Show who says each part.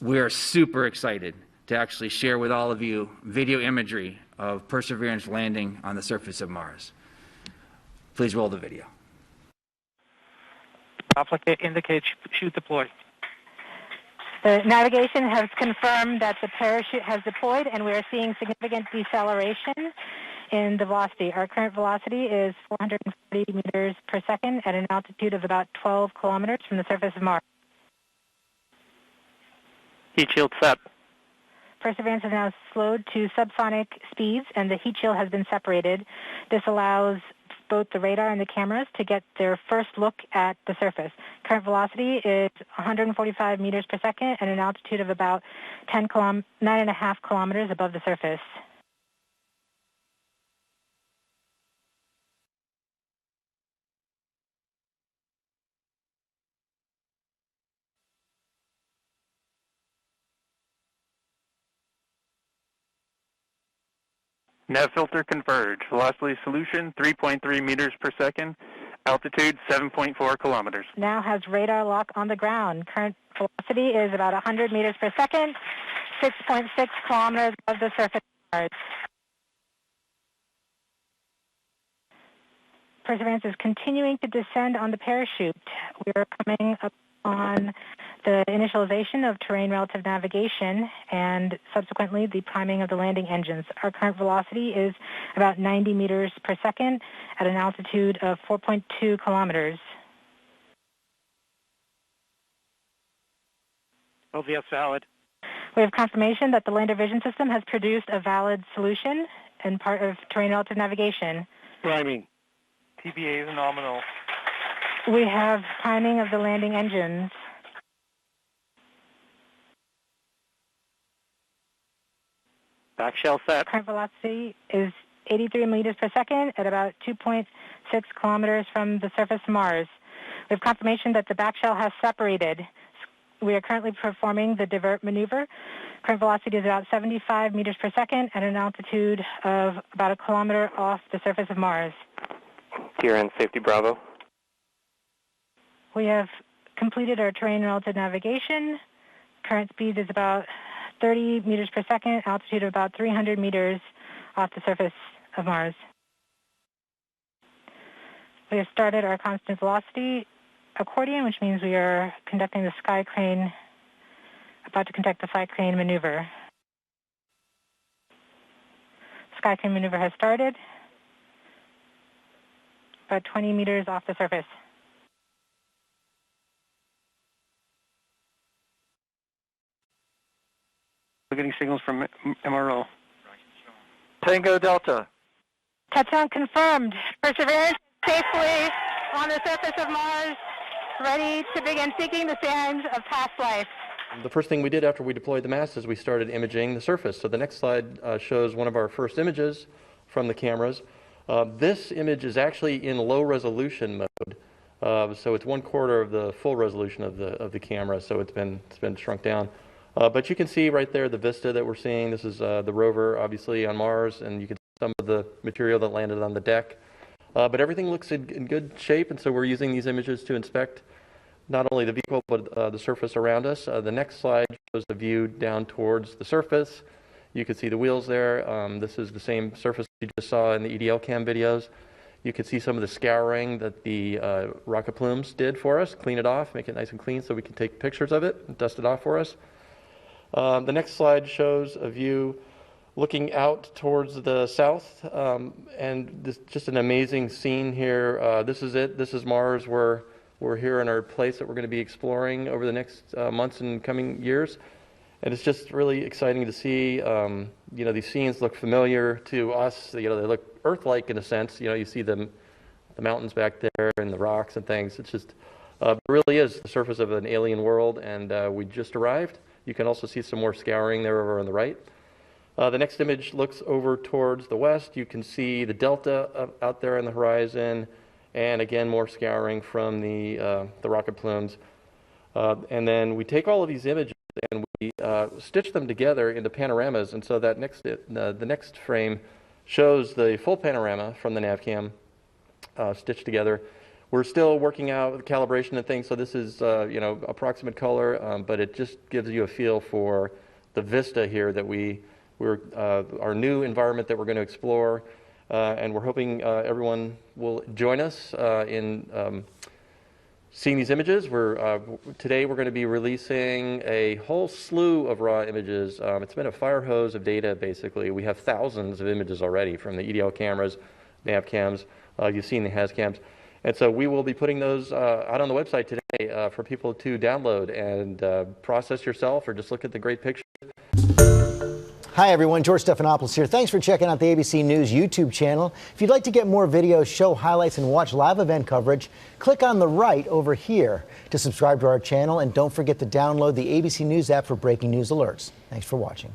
Speaker 1: We are super excited to actually share with all of you video imagery of Perseverance landing on the surface of Mars. Please roll the video.
Speaker 2: Applicant indicates chute deployed.
Speaker 3: The navigation has confirmed that the parachute has deployed, and we are seeing significant deceleration in the velocity. Our current velocity is 440 meters per second at an altitude of about 12 kilometers from the surface of Mars.
Speaker 2: Heat shield set.
Speaker 3: Perseverance has now slowed to subsonic speeds, and the heat shield has been separated. This allows both the radar and the cameras to get their first look at the surface. Current velocity is 145 meters per second at an altitude of about 9.5 kilometers above the surface.
Speaker 2: Nav filter converge. Velocity solution 3.3 meters per second. Altitude 7.4 kilometers.
Speaker 3: Now has radar lock on the ground. Current velocity is about 100 meters per second, 6.6 kilometers above the surface of Mars. Perseverance is continuing to descend on the parachute. We are coming up on the initialization of terrain relative navigation and subsequently the priming of the landing engines. Our current velocity is about 90 meters per second at an altitude of 4.2 kilometers.
Speaker 2: LVS valid.
Speaker 3: We have confirmation that the lander vision system has produced a valid solution and part of terrain relative navigation.
Speaker 2: Priming. TBA is nominal.
Speaker 3: We have priming of the landing engines.
Speaker 2: Back shell set.
Speaker 3: Current velocity is 83 meters per second at about 2.6 kilometers from the surface of Mars. We have confirmation that the back shell has separated. We are currently performing the divert maneuver. Current velocity is about 75 meters per second at an altitude of about a kilometer off the surface of Mars.
Speaker 4: Here in Safety Bravo.
Speaker 3: We have completed our terrain relative navigation. Current speed is about 30 meters per second, altitude of about 300 meters off the surface of Mars. We have started our constant velocity accordion, which means we are conducting the sky crane, about to conduct the sky crane maneuver. Sky crane maneuver has started, about 20 meters off the surface.
Speaker 2: We're getting signals from MRO.
Speaker 4: Tango Delta.
Speaker 3: Touchdown confirmed. Perseverance safely on the surface of Mars, ready to begin seeking the signs of past life.
Speaker 5: The first thing we did after we deployed the mast is we started imaging the surface. So the next slide shows one of our first images from the cameras. This image is actually in low resolution mode. So it's 1/4 of the full resolution of the camera, so it's been shrunk down. But you can see right there the vista that we're seeing. This is the rover, obviously, on Mars, and you can see some of the material that landed on the deck. But everything looks in good shape, and so we're using these images to inspect not only the vehicle, but the surface around us. The next slide shows the view down towards the surface. You can see the wheels there. This is the same surface you just saw in the EDL cam videos. You can see some of the scouring that the rocket plumes did for us, clean it off, make it nice and clean so we can take pictures of it and dust it off for us. The next slide shows a view looking out towards the south, and this just an amazing scene here. This is it. This is Mars. We're here in our place that we're going to be exploring over the next months and coming years, and it's just really exciting to see. These scenes look familiar to us. They look Earth-like in a sense. You see the mountains back there and the rocks and things. It's just it really is the surface of an alien world, and we just arrived. You can also see some more scouring there over on the right. The next image looks over towards the west. You can see the delta out there on the horizon, and again, more scouring from the rocket plumes. And then we take all of these images and we stitch them together into panoramas. And so that the next frame shows the full panorama from the NavCam stitched together We're still working out the calibration and things, so this is, you know, approximate color, but it just gives you a feel for the vista here that our new environment that we're going to explore, and we're hoping everyone will join us in seeing these images. Today we're going to be releasing a whole slew of raw images. It's been a fire hose of data, basically. We have thousands of images already from the EDL cameras, nav cams. You've seen the HAZ cams. And so we will be putting those out on the website today for people to download and process yourself, or just look at the great pictures.
Speaker 6: Hi everyone, George Stephanopoulos here. Thanks for checking out the ABC News YouTube channel. If you'd like to get more videos, show highlights, and watch live event coverage, click on the right over here to subscribe to our channel, and don't forget to download the ABC News app for breaking news alerts. Thanks for watching.